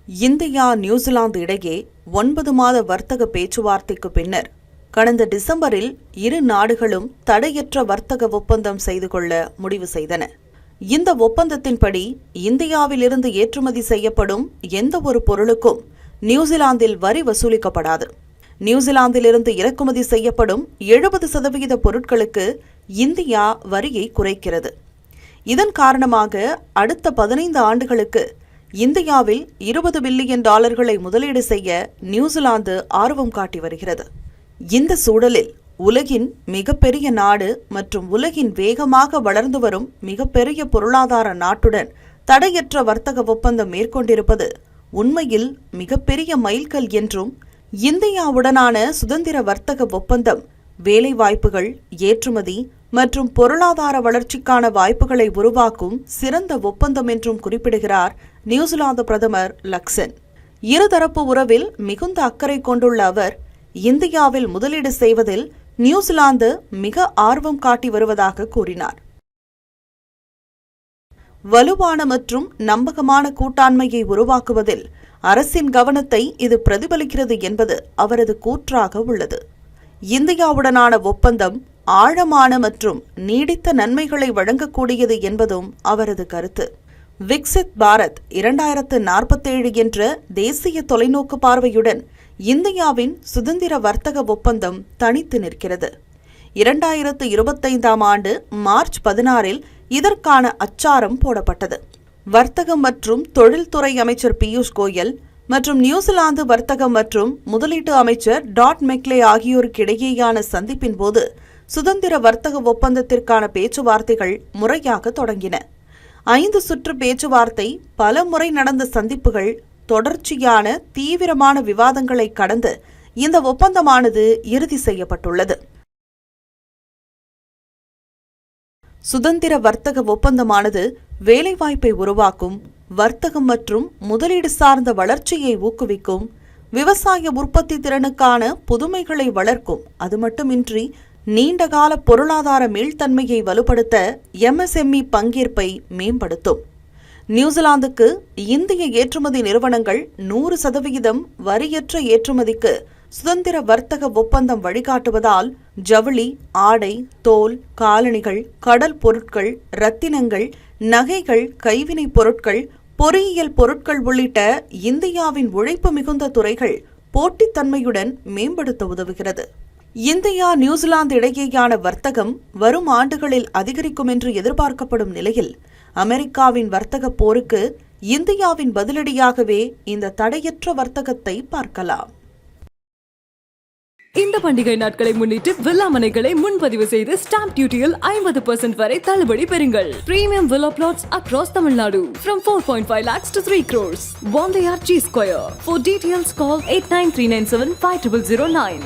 India New Zealand இடையே 9 மாத வர்த்தக பேச்சுவார்த்தைக்கு பின்னர் கடந்த டிசம்பரில் இரு நாடுகளும் தடையற்ற வர்த்தக ஒப்பந்தம் செய்து கொள்ள முடிவு செய்தன. இந்த ஒப்பந்தத்தின்படி இந்தியாவிலிருந்து ஏற்றுமதி செய்யப்படும் எந்த ஒரு பொருளுக்கும் நியூசிலாந்தில் வரி வசூலிக்கப்படாது. நியூசிலாந்திலிருந்து இறக்குமதி செய்யப்படும் 70% பொருட்களுக்கு இந்தியா வரியை குறைக்கிறது. இதன் காரணமாக அடுத்த 15 ஆண்டுகளுக்கு இந்தியாவில் $20 பில்லியன் முதலீடு செய்ய நியூசிலாந்து ஆர்வம் காட்டி வருகிறது. இந்த சூழலில் உலகின் மிகப்பெரிய நாடு மற்றும் உலகின் வேகமாக வளர்ந்து வரும் மிகப்பெரிய பொருளாதார நாட்டுடன் தடையற்ற வர்த்தக ஒப்பந்தம் மேற்கொண்டிருப்பது உண்மையில் மிகப்பெரிய மைல்கல் என்றும், இந்தியாவுடனான சுதந்திர வர்த்தக ஒப்பந்தம் வேலைவாய்ப்புகள், ஏற்றுமதி மற்றும் பொருளாதார வளர்ச்சிக்கான வாய்ப்புகளை உருவாக்கும் சிறந்த ஒப்பந்தம் என்றும் குறிப்பிடுகிறார் நியூசிலாந்து பிரதமர் லக்சன். இருதரப்பு உறவில் மிகுந்த அக்கறை கொண்டுள்ள அவர், இந்தியாவில் முதலீடு செய்வதில் நியூசிலாந்து மிக ஆர்வம் காட்டி வருவதாக கூறினார். வலுவான மற்றும் நம்பகமான கூட்டாண்மையை உருவாக்குவதில் அரசின் கவனத்தை இது பிரதிபலிக்கிறது என்பது அவரது கூற்றாக உள்ளது. இந்தியாவுடனான ஒப்பந்தம் ஆழமான மற்றும் நீடித்த நன்மைகளை வழங்கக்கூடியது என்பதும் அவரது கருத்து. விக்சித் பாரத் 2047 என்ற தேசிய தொலைநோக்கு பார்வையுடன் இந்தியாவின் சுதந்திர வர்த்தக ஒப்பந்தம் தனித்து நிற்கிறது. 2025 ஆண்டு மார்ச் 16 இதற்கான அச்சாரம் போடப்பட்டது. வர்த்தகம் மற்றும் தொழில்துறை அமைச்சர் பியூஷ் கோயல் மற்றும் நியூசிலாந்து வர்த்தகம் மற்றும் முதலீட்டு அமைச்சர் டாட் மெக்லே ஆகியோருக்கிடையேயான சந்திப்பின் போது சுதந்திர வர்த்தக ஒப்பந்தத்திற்கான பேச்சுவார்த்தைகள் முறையாக தொடங்கின. 5 சுற்று பேச்சுவார்த்தை, பல முறை நடந்த சந்திப்புகள், தொடர்ச்சியான தீவிரமான விவாதங்களை கடந்து இந்த ஒப்பந்தமானது இறுதி செய்யப்பட்டுள்ளது. சுதந்திர வர்த்தக ஒப்பந்தமானது வேலைவாய்ப்பை உருவாக்கும், வர்த்தகம் மற்றும் முதலீடு சார்ந்த வளர்ச்சியை ஊக்குவிக்கும், விவசாய உற்பத்தி திறனுக்கான புதுமைகளை வளர்க்கும். அது மட்டுமின்றி நீண்டகால பொருளாதார மீள்தன்மையை வலுப்படுத்த MSME பங்கேற்பை மேம்படுத்தும். நியூசிலாந்துக்கு இந்திய ஏற்றுமதி நிறுவனங்கள் 100% வரியற்ற ஏற்றுமதிக்கு சுதந்திர வர்த்தக ஒப்பந்தம் வழிகாட்டுவதால் ஜவுளி, ஆடை, தோல், காலணிகள், கடல் பொருட்கள், ரத்தினங்கள், நகைகள், கைவினைப் பொருட்கள், பொறியியல் பொருட்கள் உள்ளிட்ட இந்தியாவின் உழைப்பு மிகுந்த துறைகள் போட்டித்தன்மையுடன் மேம்படுத்த உதவுகிறது. இந்தியா நியூசிலாந்து இடையேயான வர்த்தகம் வரும் ஆண்டுகளில் அதிகரிக்கும் என்று எதிர்பார்க்கப்படும் நிலையில் அமெரிக்காவின் வர்த்தக போருக்கு இந்தியாவின் பதிலடியாகவே இந்த தடையற்ற வர்த்தகத்தை பார்க்கலாம். இந்த பண்டிகை நாட்களை முன்னிட்டு வில்லா மனைகளை முன்பதிவு செய்து ஸ்டாம்ப் டியூட்டியில் 50% வரை தள்ளுபடி பெறுங்கள். Premium villa plots across Tamil Nadu from 4.5 lakhs to 3 crores. Bondayar G Square. For details call 8939750009.